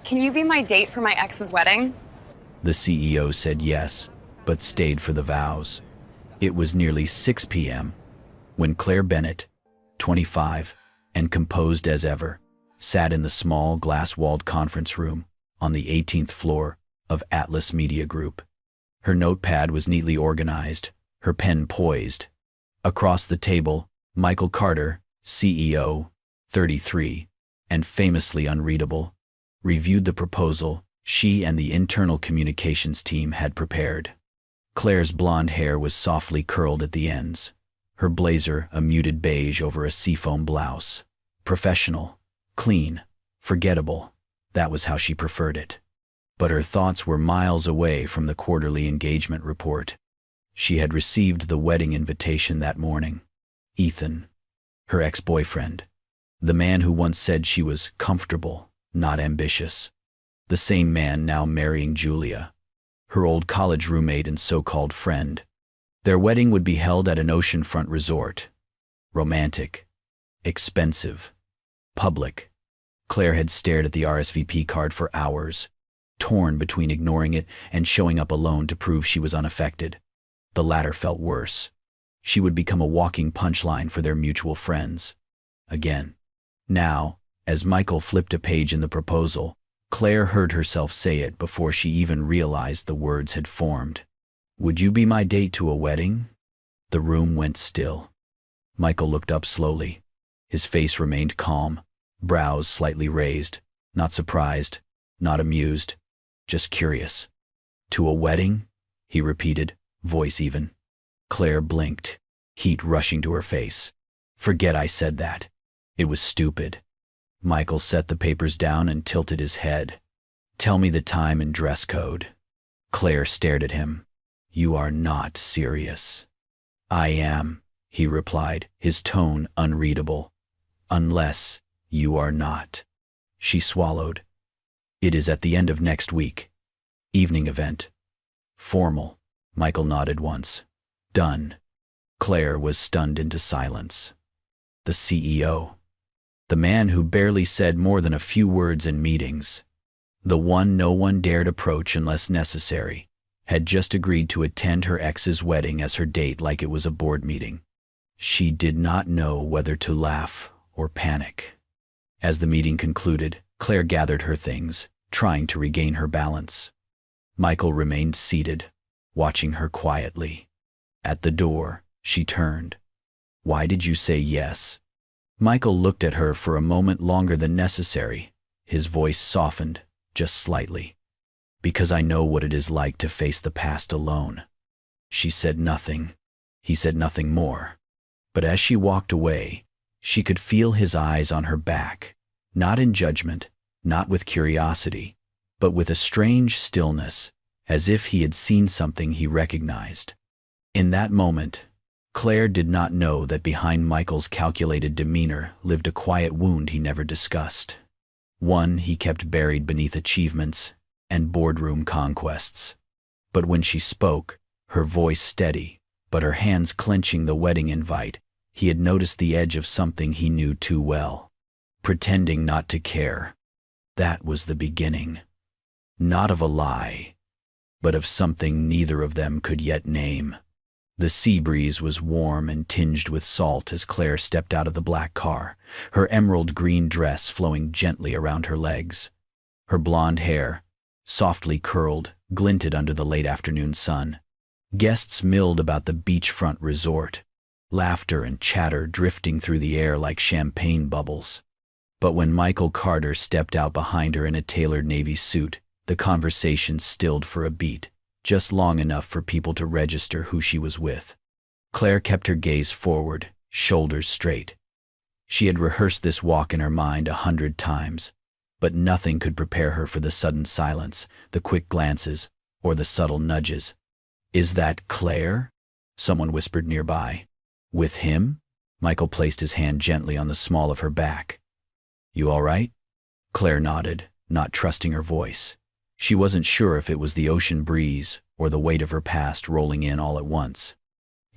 Can you be my date for my ex's wedding? The CEO said yes, but stayed for the vows. It was nearly 6 p.m. when Claire Bennett, 25, and composed as ever, sat in the small glass-walled conference room on the 18th floor of Atlas Media Group. Her notepad was neatly organized, her pen poised. Across the table, Michael Carter, CEO, 33, and famously unreadable, reviewed the proposal she and the internal communications team had prepared. Claire's blonde hair was softly curled at the ends, her blazer a muted beige over a seafoam blouse. Professional, clean, forgettable, that was how she preferred it. But her thoughts were miles away from the quarterly engagement report. She had received the wedding invitation that morning. Ethan, her ex-boyfriend, the man who once said she was comfortable, not ambitious, the same man now marrying Julia, her old college roommate and so-called friend. Their wedding would be held at an oceanfront resort. Romantic, expensive, public. Claire had stared at the RSVP card for hours, torn between ignoring it and showing up alone to prove she was unaffected. The latter felt worse. She would become a walking punchline for their mutual friends. Again. Now, as Michael flipped a page in the proposal, Claire heard herself say it before she even realized the words had formed. "Would you be my date to a wedding?" The room went still. Michael looked up slowly. His face remained calm, brows slightly raised, not surprised, not amused, just curious. "To a wedding?" he repeated, voice even. Claire blinked, heat rushing to her face. "Forget I said that. It was stupid." Michael set the papers down and tilted his head. "Tell me the time and dress code." Claire stared at him. "You are not serious." "I am," he replied, his tone unreadable. "Unless you are not." She swallowed. "It is at the end of next week. Evening event." "Formal." Michael nodded once. "Done." Claire was stunned into silence. The CEO. The man who barely said more than a few words in meetings. The one no one dared approach unless necessary, had just agreed to attend her ex's wedding as her date like it was a board meeting. She did not know whether to laugh or panic. As the meeting concluded, Claire gathered her things, trying to regain her balance. Michael remained seated, watching her quietly. At the door, she turned. "Why did you say yes?" Michael looked at her for a moment longer than necessary. His voice softened, just slightly. "Because I know what it is like to face the past alone." She said nothing. He said nothing more. But as she walked away, she could feel his eyes on her back, not in judgment, not with curiosity, but with a strange stillness, as if he had seen something he recognized. In that moment, Claire did not know that behind Michael's calculated demeanor lived a quiet wound he never discussed. One he kept buried beneath achievements and boardroom conquests. But when she spoke, her voice steady, but her hands clenching the wedding invite, he had noticed the edge of something he knew too well. Pretending not to care. That was the beginning. Not of a lie, but of something neither of them could yet name. The sea breeze was warm and tinged with salt as Claire stepped out of the black car, her emerald green dress flowing gently around her legs. Her blonde hair, softly curled, glinted under the late afternoon sun. Guests milled about the beachfront resort, laughter and chatter drifting through the air like champagne bubbles. But when Michael Carter stepped out behind her in a tailored navy suit, the conversation stilled for a beat, just long enough for people to register who she was with. Claire kept her gaze forward, shoulders straight. She had rehearsed this walk in her mind 100 times, but nothing could prepare her for the sudden silence, the quick glances, or the subtle nudges. "Is that Claire?" someone whispered nearby. "With him?" Michael placed his hand gently on the small of her back. "You all right?" Claire nodded, not trusting her voice. She wasn't sure if it was the ocean breeze or the weight of her past rolling in all at once.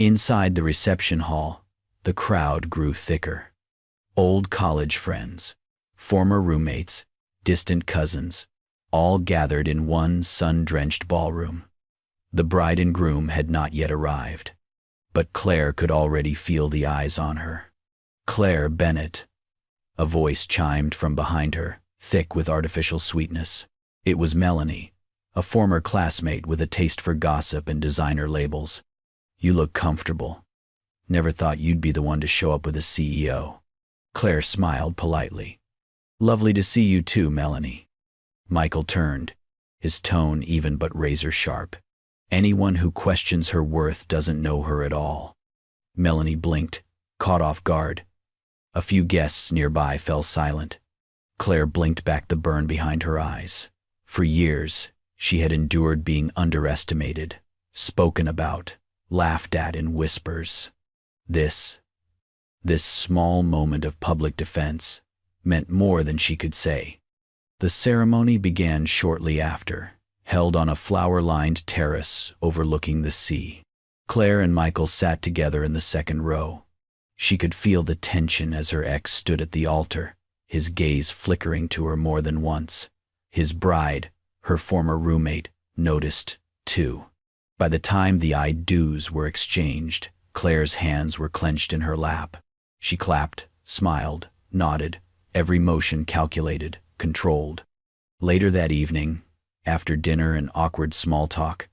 Inside the reception hall, the crowd grew thicker. Old college friends, former roommates, distant cousins, all gathered in one sun-drenched ballroom. The bride and groom had not yet arrived, but Claire could already feel the eyes on her. "Claire Bennett," a voice chimed from behind her, thick with artificial sweetness. It was Melanie, a former classmate with a taste for gossip and designer labels. "You look comfortable. Never thought you'd be the one to show up with a CEO." Claire smiled politely. "Lovely to see you too, Melanie." Michael turned, his tone even but razor sharp. "Anyone who questions her worth doesn't know her at all." Melanie blinked, caught off guard. A few guests nearby fell silent. Claire blinked back the burn behind her eyes. For years, she had endured being underestimated, spoken about, laughed at in whispers. This small moment of public defense meant more than she could say. The ceremony began shortly after, held on a flower-lined terrace overlooking the sea. Claire and Michael sat together in the second row. She could feel the tension as her ex stood at the altar, his gaze flickering to her more than once. His bride, her former roommate, noticed, too. By the time the I do's were exchanged, Claire's hands were clenched in her lap. She clapped, smiled, nodded, every motion calculated, controlled. Later that evening, after dinner and awkward small talk,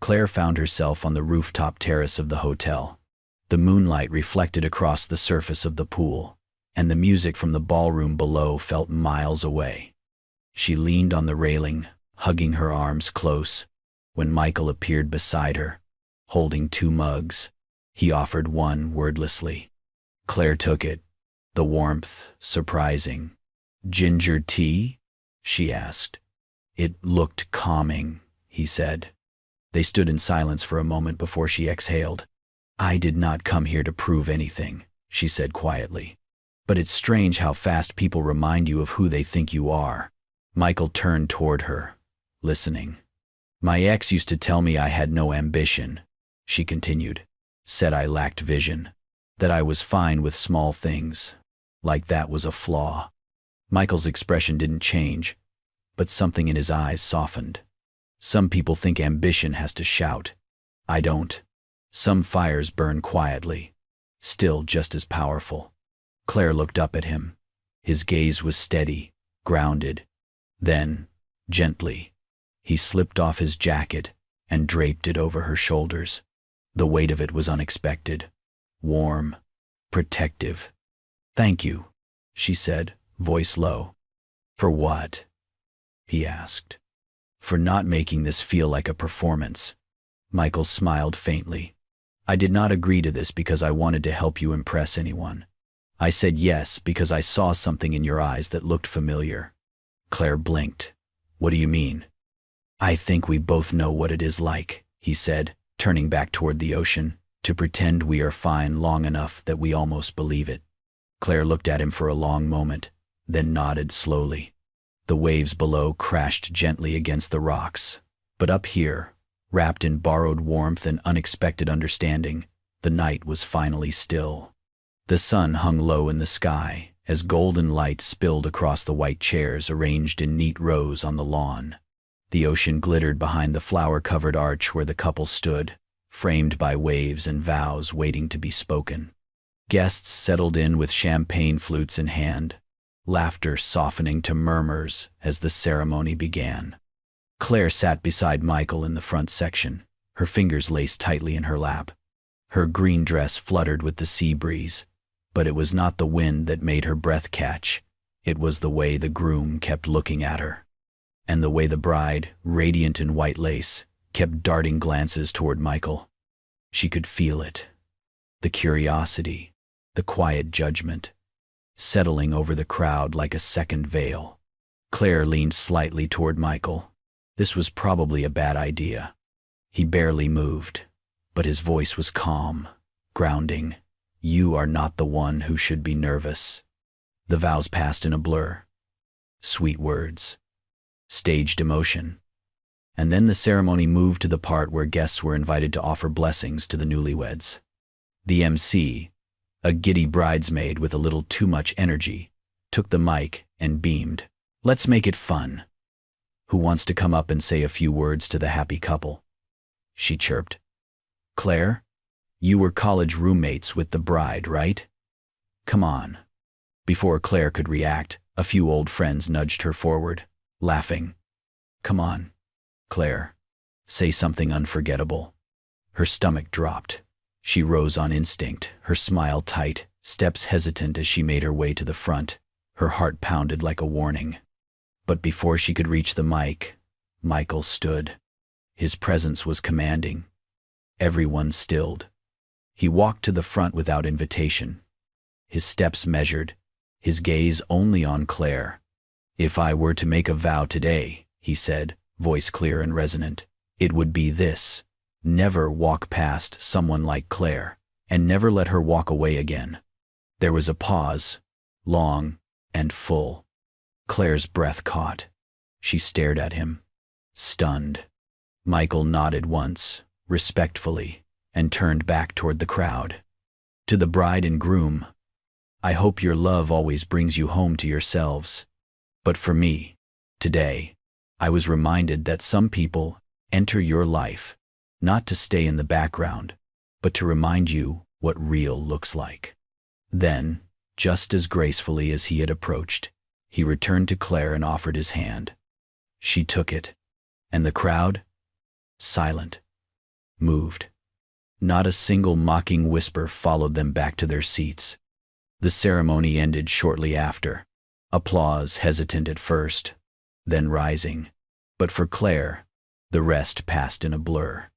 Claire found herself on the rooftop terrace of the hotel. The moonlight reflected across the surface of the pool, and the music from the ballroom below felt miles away. She leaned on the railing, hugging her arms close, when Michael appeared beside her, holding 2 mugs. He offered one wordlessly. Claire took it, the warmth surprising. "Ginger tea?" she asked. "It looked calming," he said. They stood in silence for a moment before she exhaled. "I did not come here to prove anything," she said quietly. "But it's strange how fast people remind you of who they think you are." Michael turned toward her, listening. "My ex used to tell me I had no ambition," she continued. "Said I lacked vision. That I was fine with small things. Like that was a flaw." Michael's expression didn't change, but something in his eyes softened. "Some people think ambition has to shout. I don't. Some fires burn quietly, still just as powerful." Claire looked up at him. His gaze was steady, grounded. Then, gently, he slipped off his jacket and draped it over her shoulders. The weight of it was unexpected, warm, protective. "Thank you," she said, voice low. "For what?" he asked. "For not making this feel like a performance." Michael smiled faintly. "I did not agree to this because I wanted to help you impress anyone. I said yes because I saw something in your eyes that looked familiar." Claire blinked. "What do you mean?" "I think we both know what it is like," he said, turning back toward the ocean, "to pretend we are fine long enough that we almost believe it." Claire looked at him for a long moment, then nodded slowly. The waves below crashed gently against the rocks, but up here, wrapped in borrowed warmth and unexpected understanding, the night was finally still. The sun hung low in the sky as golden light spilled across the white chairs arranged in neat rows on the lawn. The ocean glittered behind the flower-covered arch where the couple stood, framed by waves and vows waiting to be spoken. Guests settled in with champagne flutes in hand, laughter softening to murmurs as the ceremony began. Claire sat beside Michael in the front section, her fingers laced tightly in her lap. Her green dress fluttered with the sea breeze, but it was not the wind that made her breath catch. It was the way the groom kept looking at her, and the way the bride, radiant in white lace, kept darting glances toward Michael. She could feel it. The curiosity, the quiet judgment, settling over the crowd like a second veil. Claire leaned slightly toward Michael. This was probably a bad idea. He barely moved, but his voice was calm, grounding. "You are not the one who should be nervous." The vows passed in a blur. Sweet words. Staged emotion. And then the ceremony moved to the part where guests were invited to offer blessings to the newlyweds. The MC, a giddy bridesmaid with a little too much energy, took the mic and beamed. "Let's make it fun. Who wants to come up and say a few words to the happy couple? She chirped. Claire, you were college roommates with the bride, right? Come on. Before Claire could react, a few old friends nudged her forward, laughing. Come on, Claire. Say something unforgettable. Her stomach dropped. She rose on instinct, her smile tight, steps hesitant as she made her way to the front. Her heart pounded like a warning. But before she could reach the mic, Michael stood. His presence was commanding. Everyone stilled. He walked to the front without invitation. His steps measured, his gaze only on Claire. If I were to make a vow today, he said, voice clear and resonant, it would be this: never walk past someone like Claire, and never let her walk away again. There was a pause, long and full. Claire's breath caught. She stared at him, stunned. Michael nodded once, respectfully, and turned back toward the crowd. To the bride and groom, I hope your love always brings you home to yourselves. But for me, today, I was reminded that some people enter your life, not to stay in the background, but to remind you what real looks like. Then, just as gracefully as he had approached, he returned to Claire and offered his hand. She took it, and the crowd, silent, moved. Not a single mocking whisper followed them back to their seats. The ceremony ended shortly after, applause hesitant at first, then rising. But for Claire, the rest passed in a blur.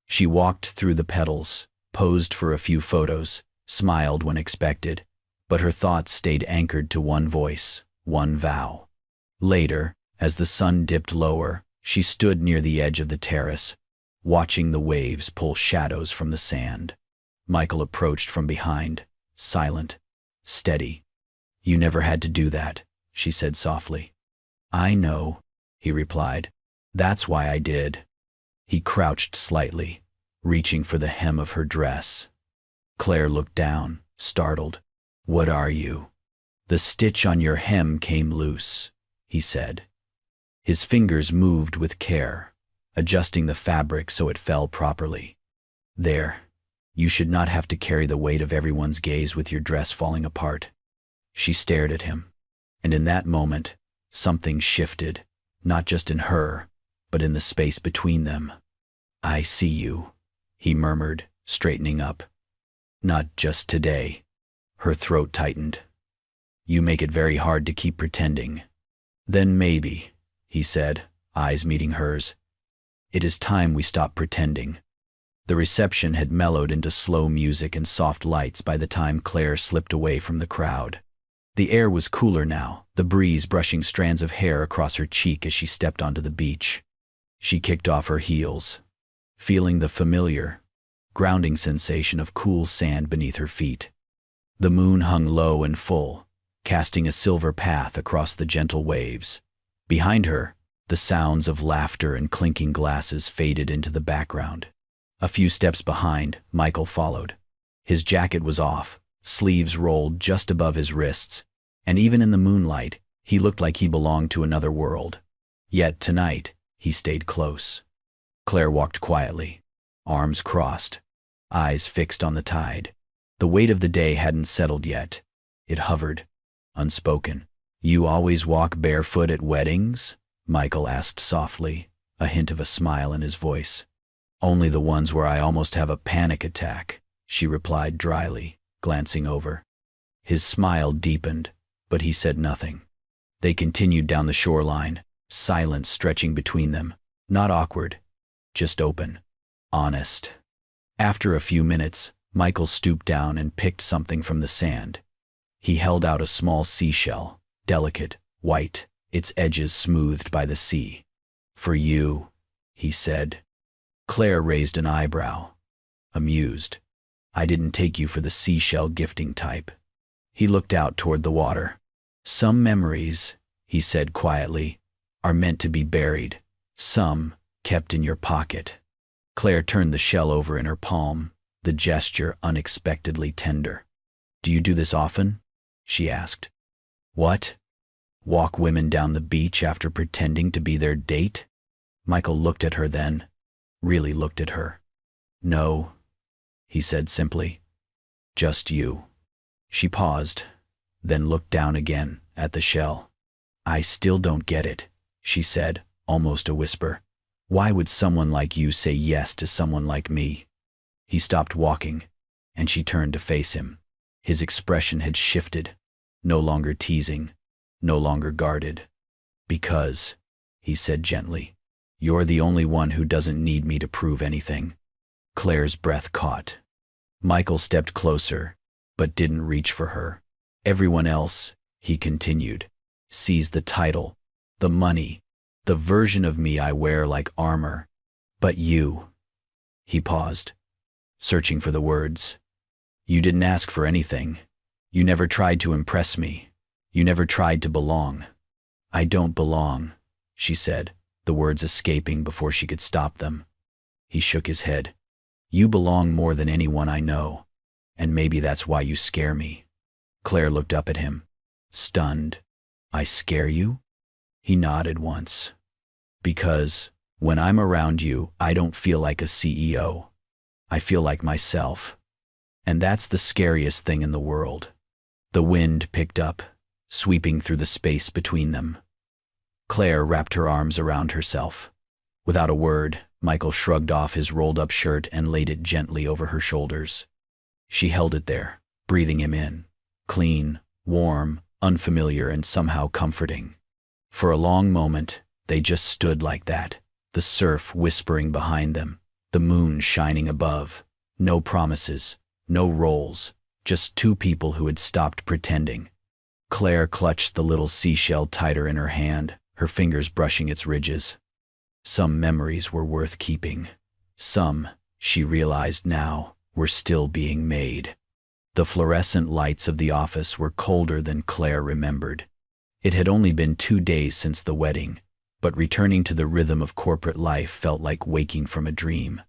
She walked through the petals, posed for a few photos, smiled when expected, but her thoughts stayed anchored to one voice, one vow. Later, as the sun dipped lower, she stood near the edge of the terrace, watching the waves pull shadows from the sand. Michael approached from behind, silent, steady. You never had to do that, she said softly. I know, he replied. That's why I did. He crouched slightly, reaching for the hem of her dress. Claire looked down, startled. What are you? The stitch on your hem came loose, he said. His fingers moved with care, adjusting the fabric so it fell properly. There, you should not have to carry the weight of everyone's gaze with your dress falling apart. She stared at him, and in that moment, something shifted, not just in her, but in the space between them. I see you, he murmured, straightening up. Not just today. Her throat tightened. You make it very hard to keep pretending. Then maybe, he said, eyes meeting hers. It is time we stop pretending. The reception had mellowed into slow music and soft lights by the time Claire slipped away from the crowd. The air was cooler now, the breeze brushing strands of hair across her cheek as she stepped onto the beach. She kicked off her heels, feeling the familiar, grounding sensation of cool sand beneath her feet. The moon hung low and full, casting a silver path across the gentle waves. Behind her, the sounds of laughter and clinking glasses faded into the background. A few steps behind, Michael followed. His jacket was off, sleeves rolled just above his wrists, and even in the moonlight, he looked like he belonged to another world. Yet tonight, he stayed close. Claire walked quietly, arms crossed, eyes fixed on the tide. The weight of the day hadn't settled yet. It hovered, unspoken. You always walk barefoot at weddings? Michael asked softly, a hint of a smile in his voice. Only the ones where I almost have a panic attack, she replied dryly, glancing over. His smile deepened, but he said nothing. They continued down the shoreline, silence stretching between them, not awkward, just open, honest. After a few minutes, Michael stooped down and picked something from the sand. He held out a small seashell, delicate, white, its edges smoothed by the sea. For you, he said. Claire raised an eyebrow, amused. I didn't take you for the seashell gifting type. He looked out toward the water. Some memories, he said quietly, are meant to be buried, some kept in your pocket. Claire turned the shell over in her palm, the gesture unexpectedly tender. Do you do this often? She asked. What? Walk women down the beach after pretending to be their date? Michael looked at her then, really looked at her. No, he said simply. Just you. She paused, then looked down again at the shell. I still don't get it, she said, almost a whisper. Why would someone like you say yes to someone like me? He stopped walking, and she turned to face him. His expression had shifted, no longer teasing, no longer guarded. Because, he said gently, you're the only one who doesn't need me to prove anything. Claire's breath caught. Michael stepped closer, but didn't reach for her. Everyone else, he continued, sees the title, the money, the version of me I wear like armor. But you. He paused, searching for the words. You didn't ask for anything. You never tried to impress me. You never tried to belong. I don't belong, she said, the words escaping before she could stop them. He shook his head. You belong more than anyone I know, and maybe that's why you scare me. Claire looked up at him, stunned. I scare you? He nodded once. Because, when I'm around you, I don't feel like a CEO. I feel like myself. And that's the scariest thing in the world. The wind picked up, sweeping through the space between them. Claire wrapped her arms around herself. Without a word, Michael shrugged off his rolled-up shirt and laid it gently over her shoulders. She held it there, breathing him in. Clean, warm, unfamiliar, and somehow comforting. For a long moment, they just stood like that, the surf whispering behind them, the moon shining above. No promises, no roles, just two people who had stopped pretending. Claire clutched the little seashell tighter in her hand, her fingers brushing its ridges. Some memories were worth keeping. Some, she realized now, were still being made. The fluorescent lights of the office were colder than Claire remembered. It had only been 2 days since the wedding, but returning to the rhythm of corporate life felt like waking from a dream.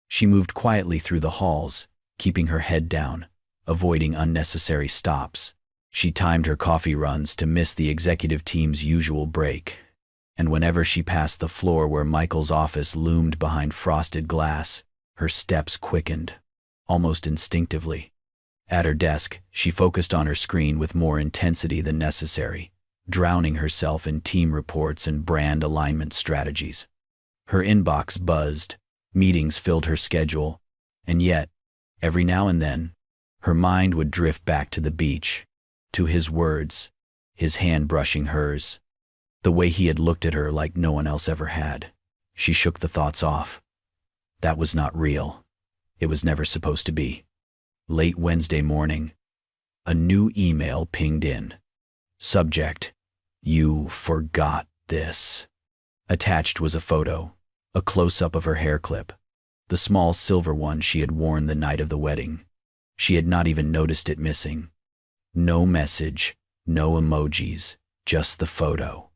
She moved quietly through the halls, keeping her head down, avoiding unnecessary stops. She timed her coffee runs to miss the executive team's usual break. And whenever she passed the floor where Michael's office loomed behind frosted glass, her steps quickened, almost instinctively. At her desk, she focused on her screen with more intensity than necessary, drowning herself in team reports and brand alignment strategies. Her inbox buzzed, meetings filled her schedule, and yet, every now and then, her mind would drift back to the beach, to his words, his hand brushing hers, the way he had looked at her like no one else ever had. She shook the thoughts off. That was not real. It was never supposed to be. Late Wednesday morning, a new email pinged in. Subject: You forgot this. Attached was a photo, a close-up of her hair clip, the small silver one she had worn the night of the wedding. She had not even noticed it missing. No message, no emojis, just the photo.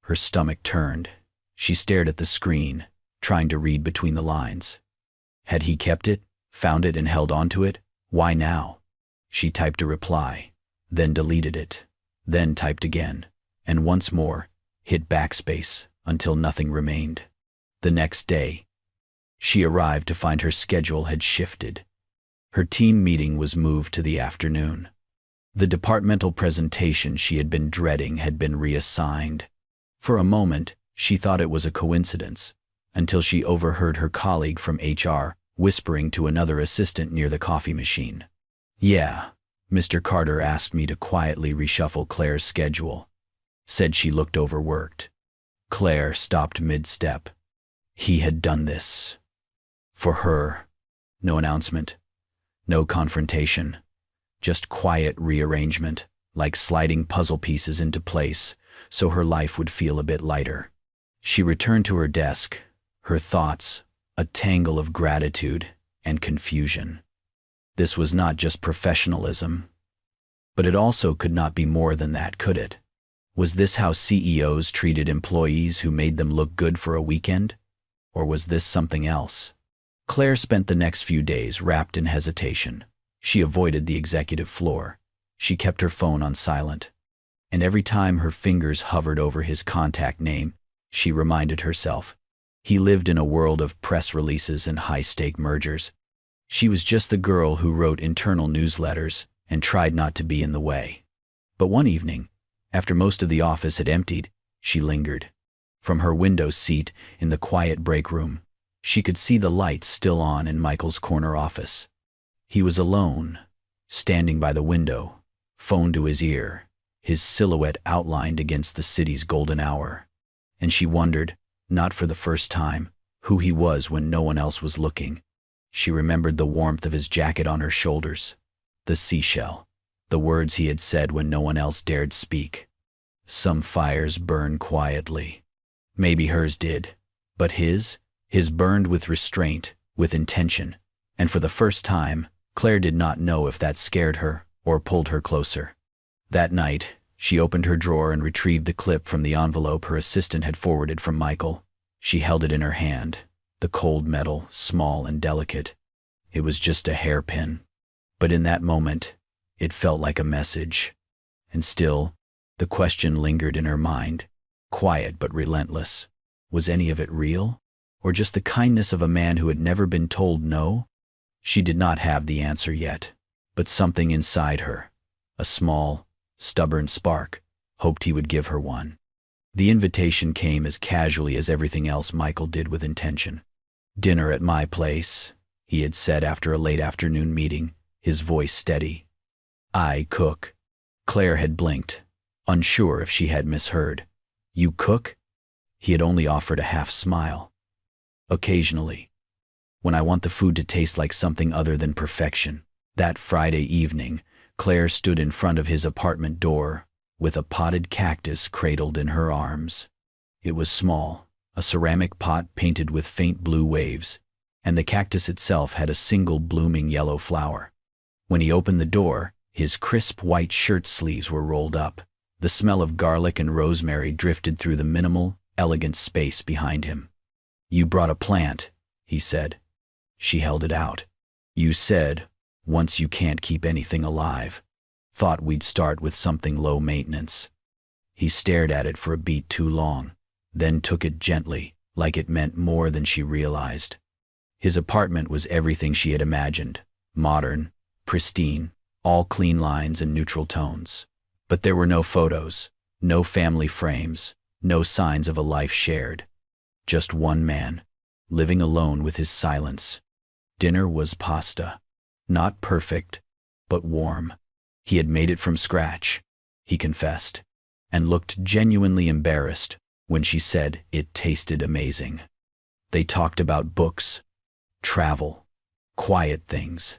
Her stomach turned. She stared at the screen, trying to read between the lines. Had he kept it, found it, and held onto it? Why now? She typed a reply, then deleted it, then typed again, and once more, hit backspace until nothing remained. The next day, she arrived to find her schedule had shifted. Her team meeting was moved to the afternoon. The departmental presentation she had been dreading had been reassigned. For a moment, she thought it was a coincidence, until she overheard her colleague from HR whispering to another assistant near the coffee machine. Yeah, Mr. Carter asked me to quietly reshuffle Claire's schedule. Said she looked overworked. Claire stopped mid-step. He had done this. For her. No announcement. No confrontation. Just quiet rearrangement, like sliding puzzle pieces into place, so her life would feel a bit lighter. She returned to her desk, her thoughts a tangle of gratitude and confusion. This was not just professionalism, but it also could not be more than that, could it? Was this how CEOs treated employees who made them look good for a weekend? Or was this something else? Claire spent the next few days wrapped in hesitation. She avoided the executive floor. She kept her phone on silent. and every time her fingers hovered over his contact name, she reminded herself. He lived in a world of press releases and high-stake mergers. She was just the girl who wrote internal newsletters and tried not to be in the way. But one evening, after most of the office had emptied, she lingered. From her window seat in the quiet break room, she could see the lights still on in Michael's corner office. He was alone, standing by the window, phone to his ear, his silhouette outlined against the city's golden hour. And she wondered, not for the first time, who he was when no one else was looking. She remembered the warmth of his jacket on her shoulders, the seashell, the words he had said when no one else dared speak. Some fires burn quietly. Maybe hers did, but his burned with restraint, with intention, and for the first time, Claire did not know if that scared her or pulled her closer. That night, she opened her drawer and retrieved the clip from the envelope her assistant had forwarded from Michael. She held it in her hand, the cold metal, small and delicate. It was just a hairpin. But in that moment, it felt like a message. And still, the question lingered in her mind, quiet but relentless. Was any of it real? Or just the kindness of a man who had never been told no? She did not have the answer yet, but something inside her, a small, stubborn spark, hoped he would give her one. The invitation came as casually as everything else Michael did with intention. "Dinner at my place," he had said after a late afternoon meeting, his voice steady. "I cook." Claire had blinked, unsure if she had misheard. "You cook?" He had only offered a half smile. "Occasionally. When I want the food to taste like something other than perfection." That Friday evening, Claire stood in front of his apartment door, with a potted cactus cradled in her arms. It was small, a ceramic pot painted with faint blue waves, and the cactus itself had a single blooming yellow flower. When he opened the door, his crisp white shirt sleeves were rolled up. The smell of garlic and rosemary drifted through the minimal, elegant space behind him. "You brought a plant," he said. She held it out. "You said, once you can't keep anything alive. Thought we'd start with something low maintenance." He stared at it for a beat too long, then took it gently, like it meant more than she realized. His apartment was everything she had imagined, modern, pristine, all clean lines and neutral tones. But there were no photos, no family frames, no signs of a life shared. Just one man, living alone with his silence. Dinner was pasta. Not perfect, but warm. He had made it from scratch, he confessed, and looked genuinely embarrassed when she said it tasted amazing. They talked about books, travel, quiet things.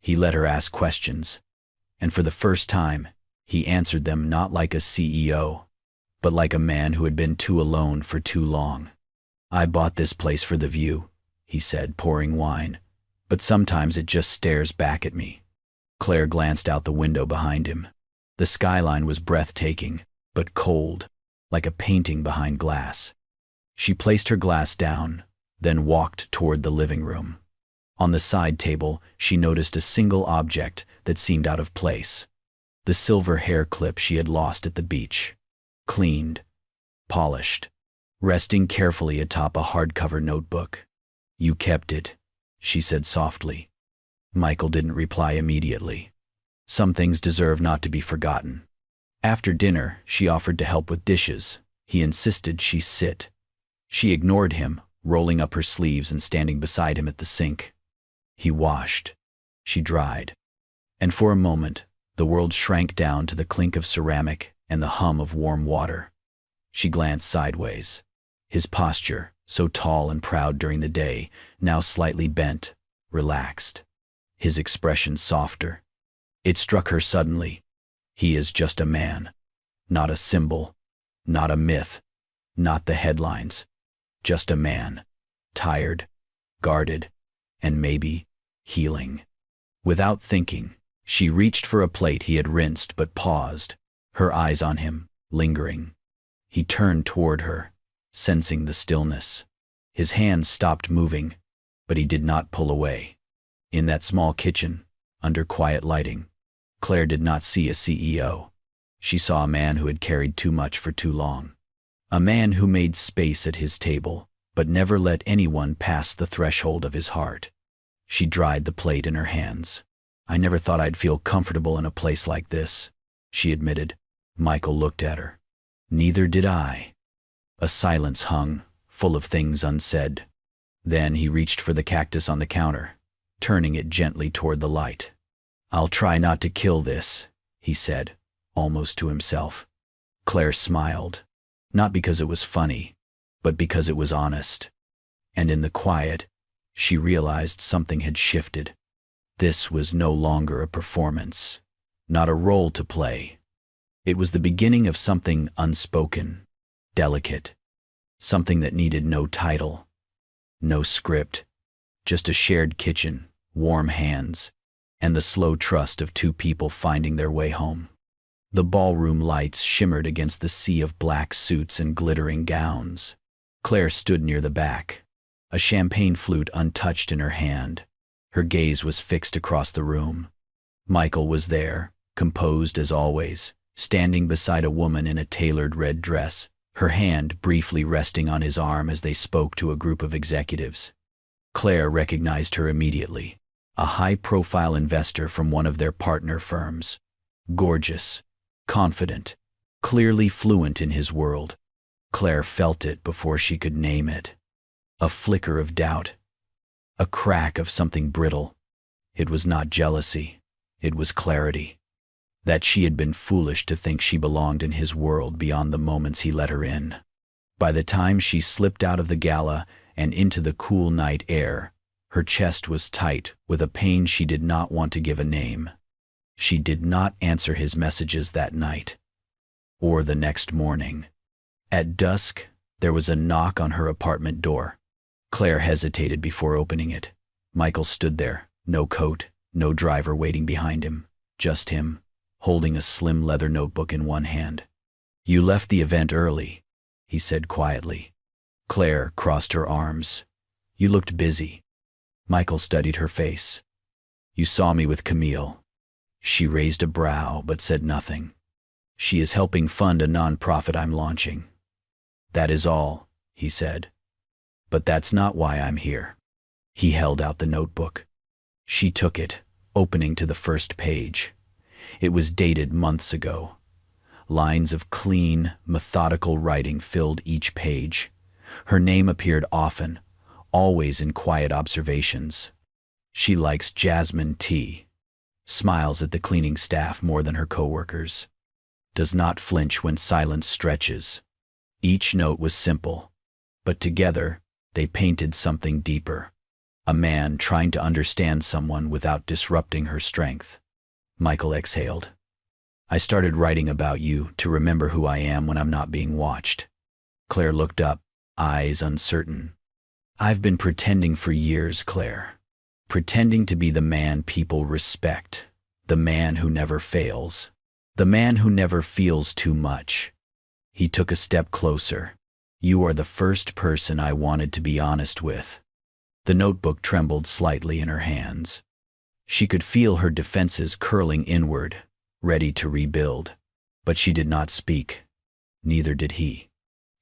He let her ask questions, and for the first time, he answered them not like a CEO, but like a man who had been too alone for too long. "I bought this place for the view," he said, pouring wine, "but sometimes it just stares back at me." Claire glanced out the window behind him. The skyline was breathtaking, but cold, like a painting behind glass. She placed her glass down, then walked toward the living room. On the side table, she noticed a single object that seemed out of place. The silver hair clip she had lost at the beach. Cleaned, polished, resting carefully atop a hardcover notebook. "You kept it," she said softly. Michael didn't reply immediately. Some things deserve not to be forgotten. After dinner, she offered to help with dishes. He insisted she sit. She ignored him, rolling up her sleeves and standing beside him at the sink. He washed. She dried. And for a moment, the world shrank down to the clink of ceramic and the hum of warm water. She glanced sideways. His posture, so tall and proud during the day, now slightly bent, relaxed. His expression softer. It struck her suddenly. He is just a man. Not a symbol. Not a myth. Not the headlines. Just a man. Tired, guarded, and maybe healing. Without thinking, she reached for a plate he had rinsed but paused, her eyes on him, lingering. He turned toward her, sensing the stillness. His hands stopped moving, but he did not pull away. In that small kitchen, under quiet lighting, Claire did not see a CEO. She saw a man who had carried too much for too long. A man who made space at his table, but never let anyone pass the threshold of his heart. She dried the plate in her hands. "I never thought I'd feel comfortable in a place like this," she admitted. Michael looked at her. "Neither did I." A silence hung, full of things unsaid. Then he reached for the cactus on the counter, turning it gently toward the light. "I'll try not to kill this," he said, almost to himself. Claire smiled, not because it was funny, but because it was honest. And in the quiet, she realized something had shifted. This was no longer a performance, not a role to play. It was the beginning of something unspoken, delicate, something that needed no title, no script, just a shared kitchen, warm hands, and the slow trust of two people finding their way home. The ballroom lights shimmered against the sea of black suits and glittering gowns. Claire stood near the back, a champagne flute untouched in her hand. Her gaze was fixed across the room. Michael was there, composed as always, standing beside a woman in a tailored red dress, her hand briefly resting on his arm as they spoke to a group of executives. Claire recognized her immediately, a high-profile investor from one of their partner firms. Gorgeous, confident, clearly fluent in his world. Claire felt it before she could name it. A flicker of doubt, a crack of something brittle. It was not jealousy, it was clarity. That she had been foolish to think she belonged in his world beyond the moments he let her in. By the time she slipped out of the gala and into the cool night air, her chest was tight with a pain she did not want to give a name. She did not answer his messages that night, or the next morning. At dusk, there was a knock on her apartment door. Claire hesitated before opening it. Michael stood there, no coat, no driver waiting behind him, just him, holding a slim leather notebook in one hand. "You left the event early," he said quietly. Claire crossed her arms. "You looked busy." Michael studied her face. "You saw me with Camille." She raised a brow but said nothing. "She is helping fund a nonprofit I'm launching." "That is all," he said. "But that's not why I'm here." He held out the notebook. She took it, opening to the first page. It was dated months ago. Lines of clean, methodical writing filled each page. Her name appeared often, always in quiet observations. "She likes jasmine tea. Smiles at the cleaning staff more than her coworkers. Does not flinch when silence stretches." Each note was simple, but together they painted something deeper. A man trying to understand someone without disrupting her strength. Michael exhaled. "I started writing about you to remember who I am when I'm not being watched." Claire looked up, eyes uncertain. "I've been pretending for years, Claire. Pretending to be the man people respect, the man who never fails, the man who never feels too much." He took a step closer. "You are the first person I wanted to be honest with." The notebook trembled slightly in her hands. She could feel her defenses curling inward, ready to rebuild. But she did not speak. Neither did he.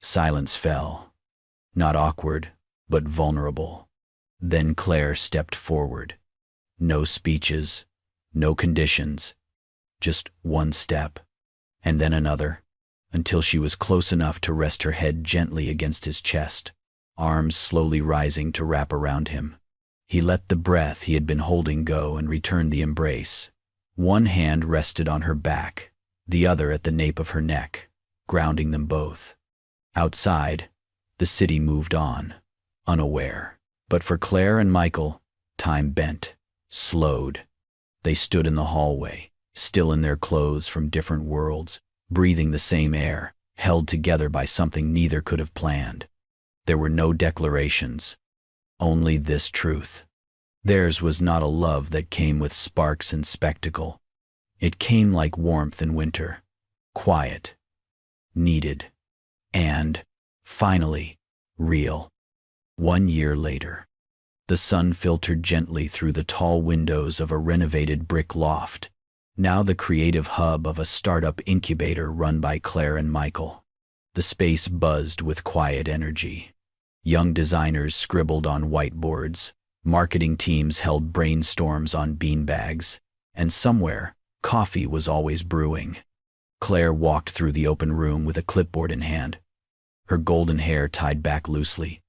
Silence fell. Not awkward, but vulnerable. Then Claire stepped forward. No speeches, no conditions. Just one step, and then another, until she was close enough to rest her head gently against his chest, arms slowly rising to wrap around him. He let the breath he had been holding go and returned the embrace. One hand rested on her back, the other at the nape of her neck, grounding them both. Outside, the city moved on, unaware. But for Claire and Michael, time bent, slowed. They stood in the hallway, still in their clothes from different worlds, breathing the same air, held together by something neither could have planned. There were no declarations, only this truth. Theirs was not a love that came with sparks and spectacle. It came like warmth in winter, quiet, needed, and, finally, real. 1 year later, the sun filtered gently through the tall windows of a renovated brick loft. now the creative hub of a startup incubator run by Claire and Michael. The space buzzed with quiet energy. Young designers scribbled on whiteboards, marketing teams held brainstorms on beanbags, and somewhere, coffee was always brewing. Claire walked through the open room with a clipboard in hand, her golden hair tied back loosely,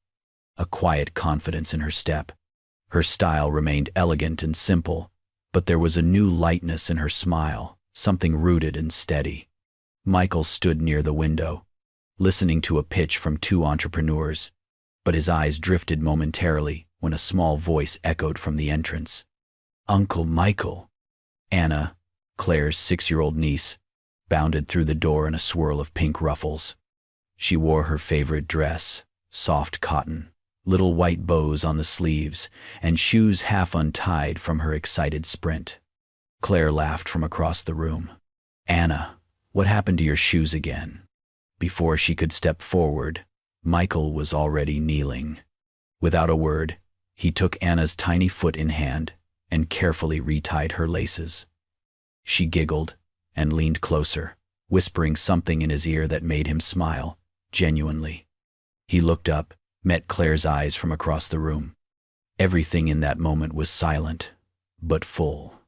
a quiet confidence in her step. Her style remained elegant and simple, but there was a new lightness in her smile, something rooted and steady. Michael stood near the window, listening to a pitch from two entrepreneurs, but his eyes drifted momentarily when a small voice echoed from the entrance. "Uncle Michael!" Anna, Claire's 6-year-old niece, bounded through the door in a swirl of pink ruffles. She wore her favorite dress, soft cotton, little white bows on the sleeves, and shoes half untied from her excited sprint. Claire laughed from across the room. "Anna, what happened to your shoes again?" Before she could step forward, Michael was already kneeling. Without a word, he took Anna's tiny foot in hand and carefully retied her laces. She giggled and leaned closer, whispering something in his ear that made him smile, genuinely. He looked up, met Claire's eyes from across the room. Everything in that moment was silent, but full.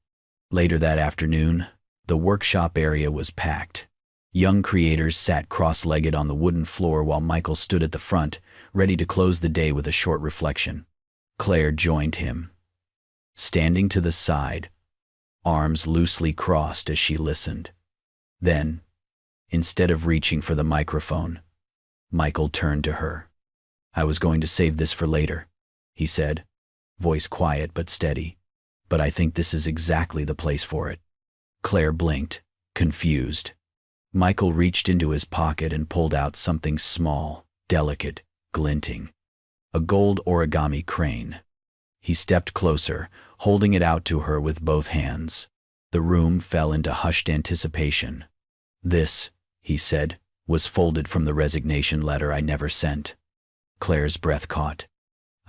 Later that afternoon, the workshop area was packed. Young creators sat cross-legged on the wooden floor while Michael stood at the front, ready to close the day with a short reflection. Claire joined him, standing to the side, arms loosely crossed as she listened. Then, instead of reaching for the microphone, Michael turned to her. "I was going to save this for later," he said, voice quiet but steady, "but I think this is exactly the place for it." Claire blinked, confused. Michael reached into his pocket and pulled out something small, delicate, glinting. A gold origami crane. He stepped closer, holding it out to her with both hands. The room fell into hushed anticipation. "This," he said, "was folded from the resignation letter I never sent." Claire's breath caught.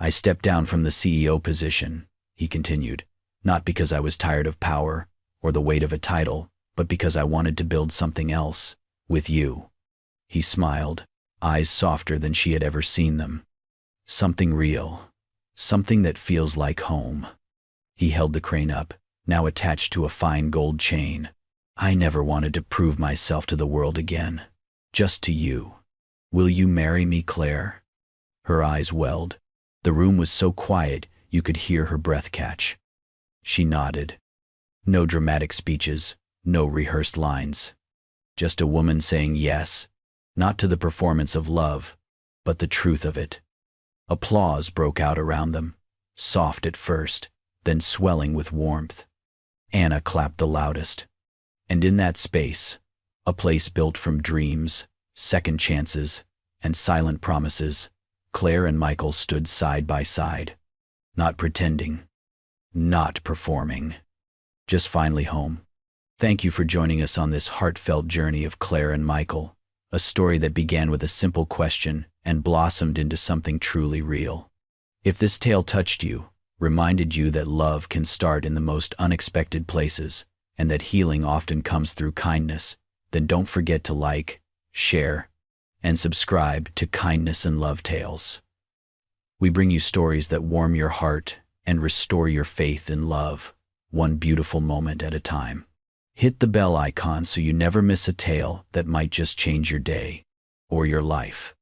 "I stepped down from the CEO position," he continued, "not because I was tired of power or the weight of a title, but because I wanted to build something else, with you." He smiled, eyes softer than she had ever seen them. "Something real, something that feels like home." He held the crane up, now attached to a fine gold chain. "I never wanted to prove myself to the world again, just to you. Will you marry me, Claire?" Her eyes welled. The room was so quiet you could hear her breath catch. She nodded. No dramatic speeches, no rehearsed lines. Just a woman saying yes, not to the performance of love, but the truth of it. Applause broke out around them, soft at first, then swelling with warmth. Anna clapped the loudest. And in that space, a place built from dreams, second chances, and silent promises, Claire and Michael stood side by side. Not pretending, not performing, just finally home. Thank you for joining us on this heartfelt journey of Claire and Michael, a story that began with a simple question and blossomed into something truly real. If this tale touched you, reminded you that love can start in the most unexpected places, and that healing often comes through kindness, then don't forget to like, share, and subscribe to Kindness and Love Tales. We bring you stories that warm your heart and restore your faith in love, one beautiful moment at a time. Hit the bell icon so you never miss a tale that might just change your day or your life.